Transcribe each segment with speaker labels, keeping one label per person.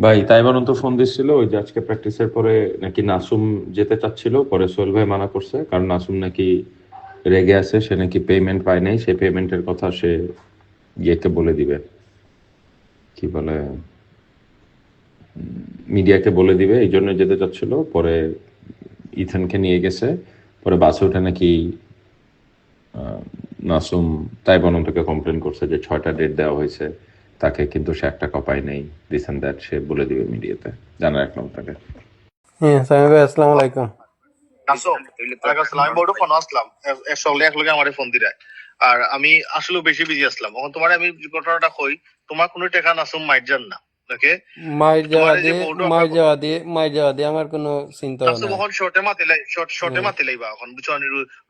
Speaker 1: ভাই তাইবান তো ফোন দিচ্ছিল ওই যে আজকে প্র্যাকটিসের পরে নাকি নাসুম যেতে চাচ্ছিল, পরে সোহেল ভাই মানা করছে কারণ নাসুম নাকি রেগে আছে, সে নাকি পেমেন্ট পায় নাই, সেই পেমেন্টের কথা সে ইয়েকে বলে দিবে, কি বলে, মিডিয়াকে বলে দিবে, এই জন্য যেতে চাচ্ছিল। পরে ইথানকে নিয়ে গেছে, পরে বাসে উঠে নাকি নাসুম তাইবানন্তকে কমপ্লেন করছে যে 6টা ডেট দেওয়া হয়েছে তাকে, কিন্তু সে একটা কপাই নেই, দিস এন্ড দ্যাট, সে বলে দিবে মিডিয়াতে, জানা রাখলাম তাকে।
Speaker 2: হ্যাঁ সামি ভাই আসসালামু আলাইকুম।
Speaker 3: আমি বড় ফোন আসলাম একসঙ্গে একলগে আমার ফোন দিলে আর আমি আসলে বেশি বিজি আসলাম। এখন তোমার আমি ঘটনাটা কই, তোমার কোনো টাকা নাসুম মাইর যান না, ওকে? তোমার যে বউটো আমরা
Speaker 2: মাই যাওয়া দিয়ে আমার কোনো চিন্তাও
Speaker 3: নাসুম
Speaker 2: নাই।
Speaker 3: এখন শর্টে মাতিলাই বা এখন বুঝছো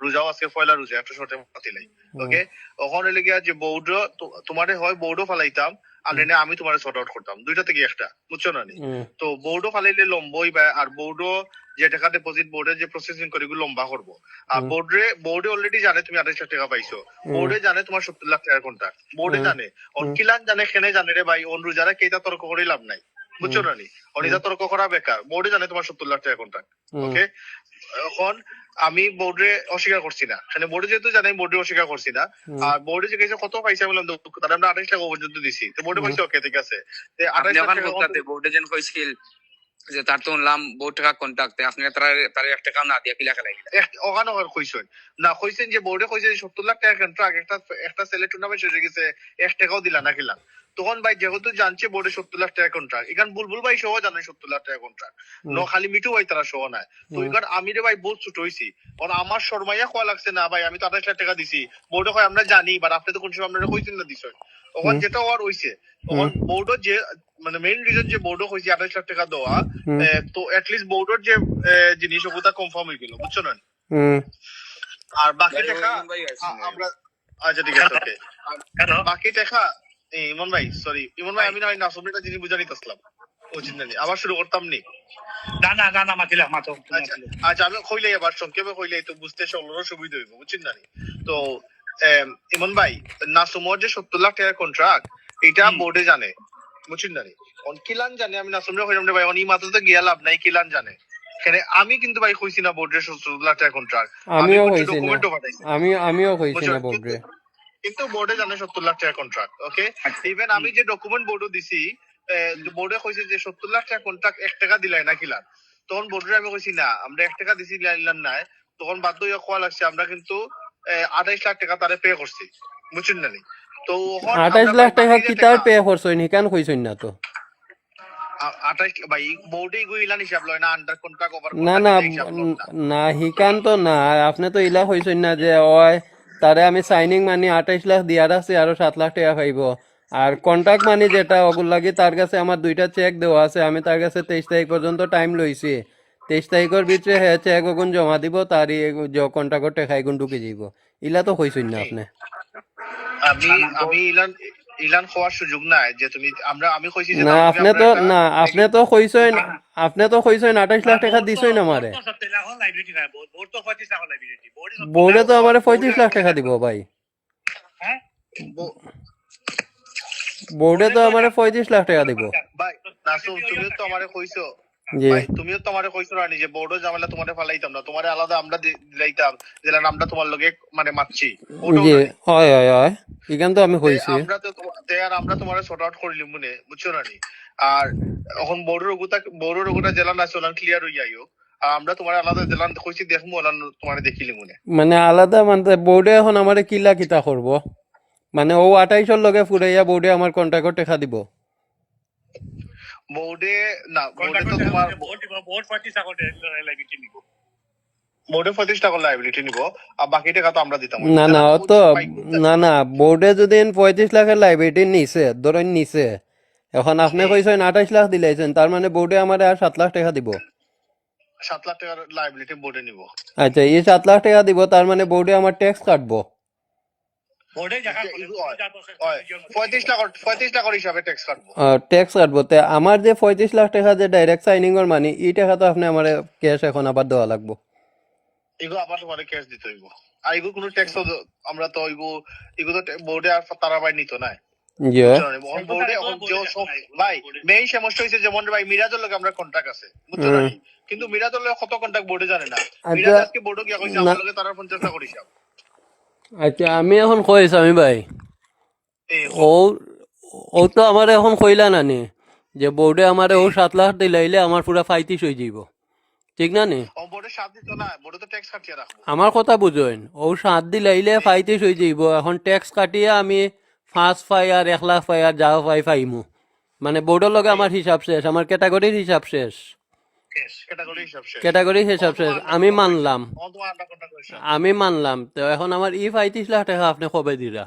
Speaker 3: রোজাও আজকে পয়লা রোজা একটা শর্টে মাতিলাই, ওকে? ওখানে হলে গিয়া যে বউটো তোমারে হয় বউটো ফালাইতাম আর নাইলে আমি তোমার শর্ট আউট করতাম, দুইটা থেকে একটা, বুঝছো না নি? তো বউটো ফালাইলে লম্বই বা আর বউটো যে টাকা ডিপোজিট বোর্ডে যে প্রসেসিং করে এগুলো লম্বা করবো। আর বোর্ডে অলরেডি জানে তুমি 28 লাখ টাকা পাইছো, বোর্ডে জানে তোমার 70 লাখ টাকার কন্ট্রাক্ট, বোর্ডে জানে। অনকিলান জানে খেনে জানে রে ভাই, অন্য যারা কেইটা তর্ক করে লাভ নাই, বুঝছো না নি? অনিতা তর্ক করা বেকার, বোর্ডে জানে তোমার 70 লাখ টাকা কন্ট্রাক্ট, ওকে? এখন আমি বোর্ডে অস্বীকার করছি না, মানে বোর্ডে যেহেতু জানি বোর্ডে অস্বীকার করছি না। আর বোর্ডে যে গেছে কত পয়সা বললাম তাহলে আমরা 28 টাকা পর্যন্ত দিছি, তো বোর্ডে পয়সা ওকে ঠিক আছে। 28 লাখ টাকা
Speaker 4: বোর্ডে যেন কইছিল যে তার তো নাম বহুত টাকা কন্টাক্টে আপনি তার 1 টাকা না দিয়া কি লেখা লাগি
Speaker 3: ওখানে কইছেন না, কইছেন যে বোর্ডে কইছে 70 লাখ টাকা কন্ট্রাক্ট, একটা ছেলে টুর্নামেন্ট শেষে গেছে 1 টাকাও দিলা না কিলা। তখন ভাই যেহেতু জানছে বোর্ডে 70 লাখ টাকা কন্ট্রাক্ট, এখান বুলবুল ভাই সহ জানে 70 লাখ টাকা কন্ট্রাক্ট, ন খালি মিঠু ভাই তারা সহ নাই। তো এখান আমি রে ভাই বহুত ছোট হইছি, কারণ আমার শর্মাইয়া কোয়া লাগছে না ভাই আমি তো 28 লাখ টাকা দিছি, বোর্ডে কয় আমরা জানি, বাট আপনি তো কোন সময় আপনারা কইছেন না দিছেন। তখন যেটা হওয়ার হইছে, তখন বোর্ডও যে মানে মেইন রিজন যে বোর্ডও কইছে 28 লাখ টাকা দেওয়া, তো এটলিস্ট বোর্ডের যে জিনিস ওগুলা কনফার্ম হয়ে গেল, বুঝছো না? আর বাকি টাকা আমরা, আচ্ছা ঠিক আছে ওকে। বাকি টাকা ইমন ভাই, সরি ইমন ভাই, আমি না নাসুমের জিনিস বুঝানি আসলাম, উচিত না আবার শুরু করতাম নি। না মাতিলা মাতো। আচ্ছা আমি কইলাই আবার সংক্ষেপে কইলাই তো বুঝতে সকলেরও সুবিধা হইব, বুঝছেন না? তো ইমন ভাই, নাসুমর যে 70 লাখ টাকার কন্ট্রাক্ট, এটা বোর্ডে জানে, বুঝছেন না? কিলান জানে, আমি নাসুমরে কইলাম রে ভাই অনি মাত্র তো গিয়া লাভ নাই, কিলান জানে। আমি কিন্তু ভাই কইছি না বোর্ডের 70 লাখ টাকা কন্ট্রাক্ট, আমি কিছু ডকুমেন্টও পাঠাইছি,
Speaker 2: আমিও কইছি না বোর্ডে,
Speaker 3: কিন্তু বোর্ডে জানে 70 লাখ টাকা কন্ট্রাক্ট, ওকে? ইভেন আমি যে ডকুমেন্ট বোর্ডও দিছি, বোর্ডে কইছে যে 70 লাখ টাকা কন্ট্রাক্ট 1 টাকা দিলাই না কিলান। তখন বোর্ডে আমি কইছি না আমরা 1 টাকা দিছি লাইলাম না, তখন বাধ্য হইয়া কোয়া লাগছে আমরা কিন্তু 28 লাখ টাকা তারে পে করছি, বুঝছেন না? তো
Speaker 2: 28 লাখ টাকা কি তার পে করছইন হিকান কইছইন না তো।
Speaker 3: 28 ভাই বোর্ডে গইলান হিসাব লয় না, আন্ডার কন্ট্রাক্ট ওভার
Speaker 2: না
Speaker 3: কন্ট্রাক্ট হিসাব লয় না।
Speaker 2: না হিকান তো না, আপনি তো ইলা কইছইন না যে ওই তারে আমি সাইনিং মানি 28 লাখ দিয়া রাখছি আরো 7 লাখ টাকা পাইব। আর কন্ট্রাক্ট মানি যেটা ওগুল লাগি তার কাছে আমার দুইটা চেক দেওয়া আছে, আমি তার কাছে 23 তারিখ পর্যন্ত টাইম লইছি। 23 তারিখের ভিতরে হে চেক ওগুন জমা দিব, তারই কন্ট্রাক্টর টাকা এগুন ঢুকে যাইব। ইলা তো কইছইন না আপনি।
Speaker 3: আমি আমি ইলান ইলান হওয়ার সুযোগ নাই যে তুমি আমরা, আমি কইছি যে
Speaker 2: না আপনি তো কইছইন, 28 লাখ টাকা দিছইন আমারে। বোর্ডে তো আমারে 35 লাখ টাকা দিব ভাই, বোর্ডে তো আমারে 35 লাখ টাকা দিব
Speaker 3: ভাই। নাসুম তুমিও তো আমারে কইছো
Speaker 2: জি।
Speaker 3: ভাই, তুমিও তো আমারে কইছো না যে বোর্ডও ঝামেলা তোমারে ফালাইতাম না, তোমারে আলাদা আমরা দিলাইতাম, যেন আমরা তোমার লগে মানে মারছি ওটাও
Speaker 2: জি
Speaker 3: নাই।
Speaker 2: হয় এখান তো আমি কইছি
Speaker 3: আমরা তো আর আমরা তোমারে সর্ট আউট করিলি মনে, বুঝছো না? আর এখন বড় রোগটা জেলা না চলান ক্লিয়ার হই যাইও, আর আমরা তোমার আলাদা জেলান কইছি দেখমু ওলান তোমার দেখিলি মনে,
Speaker 2: মানে আলাদা মানে বোর্ডে এখন আমারে কিলা কিতা করব, মানে ও 28 লগে ফুরাইয়া বোর্ডে আমার কন্ট্রাক্টর টাকা দিব।
Speaker 3: বোর্ডে না, বোর্ডে তো তোমার বোর্ড 35 টাকা লাইবিলিটি নিব, বোর্ডে 35 টাকা লাইবিলিটি নিব, আর বাকি টাকা তো আমরা দিতাম
Speaker 2: না অত না বোর্ডে যদি 35 লাখের লাইব্রেরি নিছে ধরেন নিছে, এখন আপনি কইছেন 28 লাখ দিলাইছেন, তার মানে বোর্ডে আমারে আর 7 লাখ টাকা দিব।
Speaker 3: 7 লাখ টাকার লাইবিলিটি বোর্ডে নিব।
Speaker 2: আচ্ছা এই 7 লাখ টাকা দিব, তার মানে বোর্ডে আমার ট্যাক্স কাটবো।
Speaker 3: বোর্ডে জায়গা 35 টাকার হিসাবে ট্যাক্স কাটবো।
Speaker 2: ট্যাক্স কাটবো, তে আমার যে 35 লাখ টাকা যে ডাইরেক্ট সাইনিং এর মানি, এই টাকা তো আপনি আমারে ক্যাশ এখন আবার দেওয়া লাগবো।
Speaker 3: এগুলো আবার তোমার ক্যাশ দিতে হইব, আর এগুলো কোনো ট্যাক্স আমরা তো এগুলো তো বোর্ডে আর তারা বাই নিত না।
Speaker 2: যে
Speaker 3: বুঝছো না এখন বোর্ডে এখন যে ভাই মেইন সমস্যা হয়েছে যেমন ভাই মিরাজের লগে আমরা কন্টাক্ট আছে বুঝছো না কিন্তু মিরাজের লগে কত কন্টাক্ট বোর্ডে জানে না মিরাজ
Speaker 2: আচ্ছা
Speaker 3: আজকে বোর্ডে গিয়া কইছে
Speaker 2: না
Speaker 3: আমার লগে তারা 50টা করিস
Speaker 2: আচ্ছা আমি এখন কইছ আমি ভাই
Speaker 3: এই
Speaker 2: ও ও তো আমার এখন কইলা নানি যে বোর্ডে আমার ও 7 লাখ দিলাইলে আমার পুরা 35 হয়ে যাইব ঠিক না নি
Speaker 3: ও বোর্ডে সাথ দিত না বোর্ডে তো ট্যাক্স কাটিয়ে রাখবো
Speaker 2: আমার কথা বুঝেন ও 7 দিলাইলে 35 হয়ে যাইব এখন ট্যাক্স কাটিয়া আমি 5 পাই আর 1 লাখ পাই আর যাও পাই পাইমু মানে বোর্ডের লগে আমার হিসাব শেষ আমার ক্যাটাগরির হিসাব শেষ
Speaker 3: ক্যাটাগরি হিসাব শেষ
Speaker 2: ক্যাটাগরি হিসাব শেষ আমি মানলাম
Speaker 3: ও তোমার আন্ডার কন্টাক্ট করিস
Speaker 2: আমি মানলাম তো এখন আমার 35 লাখ টাকা আপনি কবে দিরা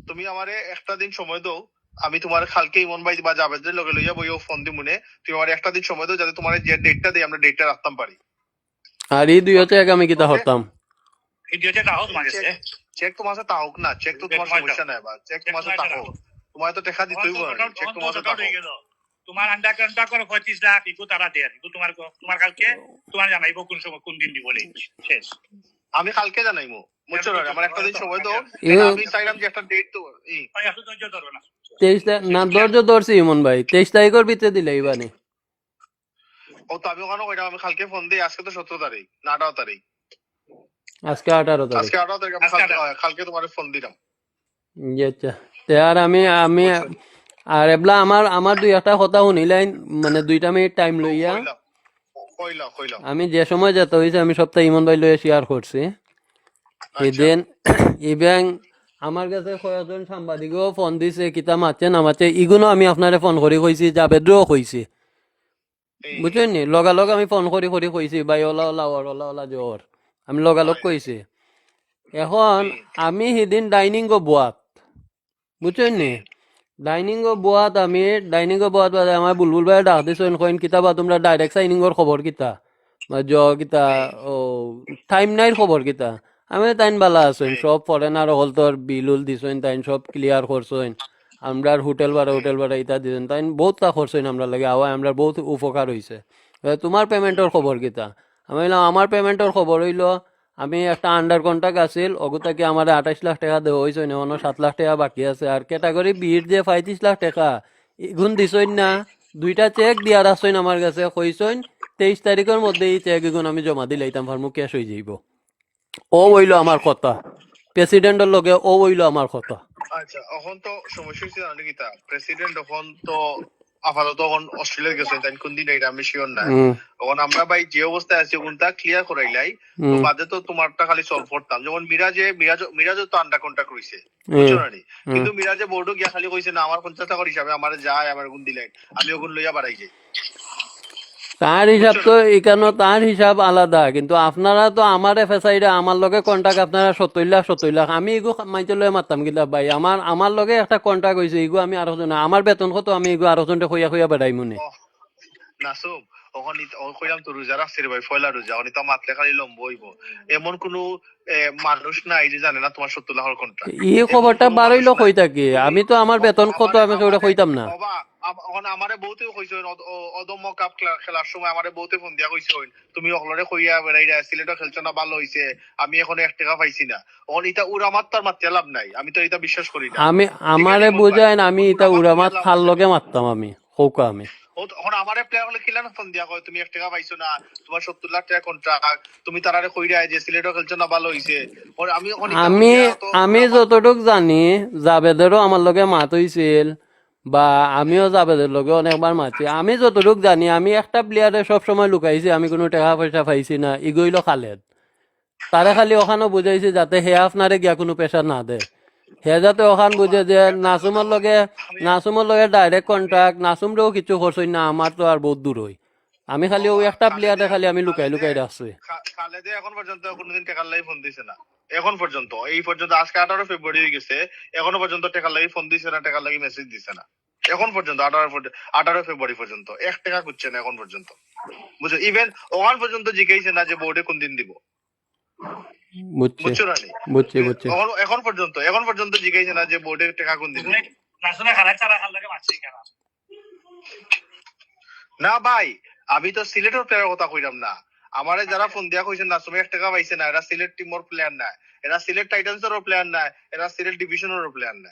Speaker 3: তুমি আমারে একটা দিন সময় দাও আমি তোমার কালকে ইমন ভাই বা জাবেদের লগে লইয়া বইও ফোন দিমুনে তুমি আমার একটা দিন সময় দাও যাতে তোমার যে ডেটটা দেই আমরা ডেটটা রাখতাম পারি
Speaker 2: আর এই দুই হচ্ছে আমি কিতা হতাম
Speaker 5: ভিডিওতে তাও তোমার কাছে
Speaker 3: চেক তোমার সাথে তাহক না চেক তো তোমার সমস্যা নাই বা চেক তোমার সাথে তাহক তোমার তো টাকা দিতেই হবে চেক তোমার সাথে তাহক
Speaker 5: তোমার আন্ডার কন্ট্রাক্ট করো 25 লাখ ইকো তারা দেয় ইকো তোমার কালকে তোমার জানাইবো কোন সময় কোন দিন দিব বলে শেষ
Speaker 3: আমি কালকে জানাইমু বুঝছো না আমার একটা দিন সময় দাও আমি চাইলাম যে একটা ডেট তো এই
Speaker 5: ওই এত ধৈর্য ধরো না
Speaker 2: 23 তারিখ না ধৈর্য ধরছি ইমন ভাই 23 তারিখের ভিতরে দিলে ইবানি
Speaker 3: ও তো আমি ওখানে কইলাম আমি কালকে ফোন দিই আজকে তো 17 তারিখ না 18 তারিখ
Speaker 2: আজকে 18 তারিখ
Speaker 3: আজকে 18 তারিখ আমি কালকে তোমার ফোন দিলাম
Speaker 2: আচ্ছা তে আর আমি আমি আর এবলা আমার দুই একটা কথা শুনিলেন মানে 2টা মিনিট টাইম লইয়া
Speaker 3: কইলাম
Speaker 2: আমি যে সময় যেতে হয়েছে আমি সপ্তাহে ইমন ভাই লইয়া শেয়ার করছি এদিন ইভেন আমার কাছে কয়েকজন সাংবাদিকও ফোন দিছে কিতা মারছে না মারছে ইগুনো আমি আপনারে ফোন করে কইছি জাবেদ্রও কইছি বুঝছেন নি লগালগ আমি ফোন করে কইছি ভাই ওলা ওলা ওলা জ্বর আমি লগালগ কইছি এখন আমি সেদিন ডাইনিং বোয়াত বুঝছেন নি ডাইনিং বোয়াত বাদে আমার বুলবুল ভাই ডাক দিছেন কইন কিতাবা তোমরা ডাইরেক্ট সাইনিংর খবর কিতা জ কিতা ও টাইম নাইর খবর কিতা আমি তাইন বালা আছেন সব ফরেনার হল তোর বিলুল দিছেন তাইন সব ক্লিয়ার করছেন আমরা হোটেল ভাড়া ইতা দিছেন তাইন বহুত তা করছেন আমরা লাগে আওয়া আমরা বহুত উপকার হইছে তোমার পেমেন্টর খবর কিতা আমি বললাম আমার পেমেন্টর খবর হইলো আমি একটা আন্ডার কন্ট্রাক্ট আছিল অগুতাকে আমার 28 লাখ টাকা দেওয়া হয়েছে না অন্য 7 লাখ টাকা বাকি আছে আর ক্যাটাগরি বির যে 35 লাখ টাকা এগুন দিছইন না 2টা চেক দিয়ার আসছেন আমার কাছে কইছেন 23 তারিখের মধ্যে এই চেক এগুন আমি জমা দিলাইতাম ফার্মু ক্যাশ হয়ে যাইব ও হইলো আমার কথা প্রেসিডেন্টের লগে ও হইলো আমার কথা
Speaker 3: আচ্ছা এখন তো সমস্যা হচ্ছে জানো কিতা প্রেসিডেন্ট এখন তো আপাতত এখন অস্ট্রেলিয়া গেছে তাই কোন দিন এটা আমি শিওর না এখন আমরা ভাই যে অবস্থায় আছি ওটা ক্লিয়ার করাইলাই তো বাদে তো তোমারটা খালি সলভ করতাম যেমন মিরাজে তো আন্ডার কন্ট্রাক্ট রইছে বুঝছো না নি? কিন্তু মিরাজে বোর্ডও গিয়া খালি কইছে না আমার 50 টাকার হিসাবে আমার যায় আমার গুণ দিলেন আমি ওগুন লইয়া বাড়াই যাই
Speaker 2: তার হিসাব তো এখানে তার হিসাব আলাদা কিন্তু আপনারা তো আমার এফএসআই আমার লগে কন্টাক্ট আপনারা 70 লাখ আমি এগু মাইতে লয়ে মারতাম কিন্তু ভাই আমার লগে একটা কন্টাক্ট হয়েছে এগু আমি আরো জন আমার বেতন কত আমি এগু আরো জনটা খইয়া বেড়াই মনে
Speaker 3: নাসুম ওখান কইলাম তো রোজা রাখছি রে ভাই ফয়লা রোজা ওখানে তো মাতলে খালি লম্ব হইব এমন কোনো মানুষ নাই যে জানে না তোমার 70 লাখের কন্ট্রাক্ট
Speaker 2: এই খবরটা বারইলো কই থাকি আমি তো আমার বেতন কত আমি ওটা কইতাম না
Speaker 3: এখন আমারে বহুতে কইছে অদম্য কাপ খেলার সময় আমারে বহুতে ফোন দিয়া কইছে তুমি অকলরে কইয়া বেড়াইরা সিলেটও খেলছো না ভালো হইছে আমি এখন 1 টাকা পাইছি না এখন এটা উড়ামাত তার মারতে লাভ নাই আমি তো এটা বিশ্বাস করি না
Speaker 2: আমি আমারে বুঝাইন আমি এটা উড়ামাত খাল লগে মারতাম আমি হৌকা আমি
Speaker 3: এখন আমারে প্লেয়ার হলে খেলা না ফোন দিয়া কয় তুমি 1 টাকা পাইছো না তোমার 70 লাখ টাকা কন্ট্রাক্ট তুমি তারারে কইরা যে সিলেটও খেলছো না ভালো হইছে
Speaker 2: আমি যতটুক জানি জাবেদেরও আমার লগে মাত হইছিল বা আমিও জাবেদের লগে অনেকবার মাতি আমি যতটুক জানি আমি একটা প্লেয়ারে সব সময় লুকাইছি আমি কোনো টাকা পয়সা পাইছি না ইগইল খালেদ তারে খালি ওখানে বুঝাইছি যাতে হে আপনারে গিয়া কোনো পেশা না দে হে যাতে ওখান বুঝে যে নাসুমের লগে ডাইরেক্ট কন্ট্রাক্ট নাসুমরেও কিছু করছই না আমার তো আর বহুত দূর হই আমি খালি ওই একটা প্লেয়ারে খালি আমি লুকাই রাখছি
Speaker 3: খালেদে এখন পর্যন্ত কোনোদিন টাকার লাগি ফোন দিছে না এখন পর্যন্ত এই পর্যন্ত আজকে 18 ফেব্রুয়ারি হয়ে গেছে এখনো পর্যন্ত টাকার লাগি ফোন দিছে না টাকার লাগি মেসেজ দিছে না এখন পর্যন্ত 18 ফেব্রুয়ারি পর্যন্ত 1 টাকা করছে না এখন পর্যন্ত বুঝছো ইভেন ওখান পর্যন্ত জিজ্ঞাসা না যে বোর্ডে কোন দিন দিব বুঝছো না
Speaker 2: বুঝছি
Speaker 3: এখন পর্যন্ত জিজ্ঞাসা না যে বোর্ডে টাকা কোন দিন না ভাই আমি তো সিলেটের প্লেয়ারের কথা কইলাম না আমারে যারা ফোন দিয়া কইছেন না তুমি 1 টাকা পাইছে না এরা সিলেট টিমের প্লেয়ার না এরা সিলেট টাইটান্সেরও প্লেয়ার না এরা সিলেট ডিভিশনেরও প্লেয়ার না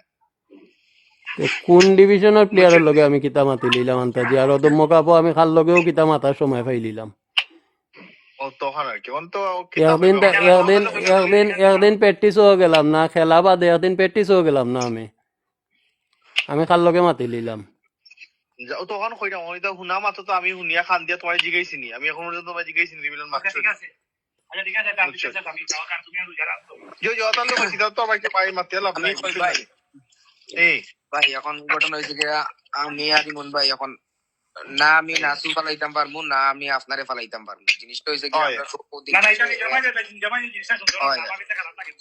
Speaker 2: কোন ডিভিশনের প্লেয়ারের লগে আমি কিতা মাতি লিলাম আন্তাজি আর অদম্য কাপও আমি খাল লগেও কিতা মাতার সময় পাই লিলাম
Speaker 3: ও তখন আর কি অন্ত
Speaker 2: একদিন প্র্যাকটিসও গেলাম না খেলা বাদে একদিন প্র্যাকটিসও গেলাম না আমি খাল লগে মাতি লিলাম
Speaker 3: তখন কইরা ওই তো হুনা মাত্র তো আমি হুনিয়া খান দিয়া তোমার জিগাইছি নি আমি এখন পর্যন্ত তোমার জিগাইছি নি মিলন মাত্র
Speaker 5: ঠিক আছে আচ্ছা ঠিক আছে আমি চেষ্টা আমি যাওয়া কারণ তুমি আর যারা
Speaker 3: যে যত লোক সিধা তো আমাকে পাই মারতে লাভ নাই
Speaker 4: ভাই
Speaker 3: এই
Speaker 4: ভাই এখন ঘটনা হয়েছে কি আমি আর ইমন ভাই এখন না আমি নাসু ফালাইতাম পারবো না আমি আপনারে ফালাইতাম পারবো জিনিসটা হয়েছে কি আমরা সব
Speaker 5: না না এটা জমা জিনিসটা শুনছো আমার এটা খারাপ লাগে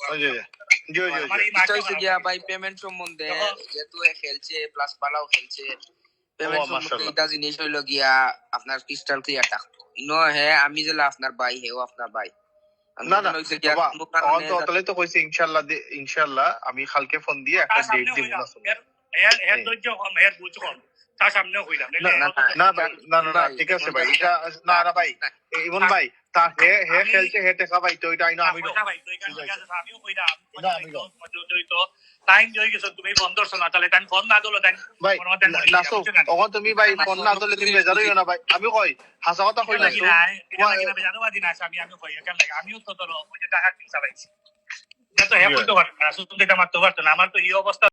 Speaker 3: জি জি
Speaker 5: আমার এই
Speaker 4: এটা হয়েছে গিয়া ভাই পেমেন্ট সম্বন্ধে যেহেতু খেলছে প্লাস পালাও খেলছে পেমেন্ট সম্বন্ধে এটা জিনিস হইলো গিয়া আপনার ক্রিস্টাল ক্লিয়ার থাকতো ইনো হে আমি যেলা আপনার ভাই হেও আপনার ভাই
Speaker 3: না না বাবা তাহলে তো কইছে ইনশাআল্লাহ আমি কালকে ফোন দিয়ে একটা ডেট দিব না
Speaker 5: এর ধৈর্য কম এর বুঝ কম তার সামনেও কইলাম
Speaker 3: না ঠিক আছে ভাই এটা না না ভাই ইমন ভাই তা হে খেলছে হে টাকা ভাই তো এটা আইনো আমি
Speaker 5: ভাই তো এখানে ঠিক আছে আমিও কইলাম তো টাইম জয় গেছ তুমি বন্ধ করছ না তাহলে টাইম ফোন না দিলো টাইম
Speaker 3: ভাই নাসো তখন তুমি ভাই ফোন না দিলে তুমি বেজার হইও না ভাই আমি কই হাসা কথা কই না
Speaker 5: জানো দিন আছে আমি কই কেন লাগে আমিও তো তোর ওই টাকা কিনতে চাইছি না তো হে বলতে পারতো না সুতরাং এটা মারতে পারতো না আমার তো এই অবস্থা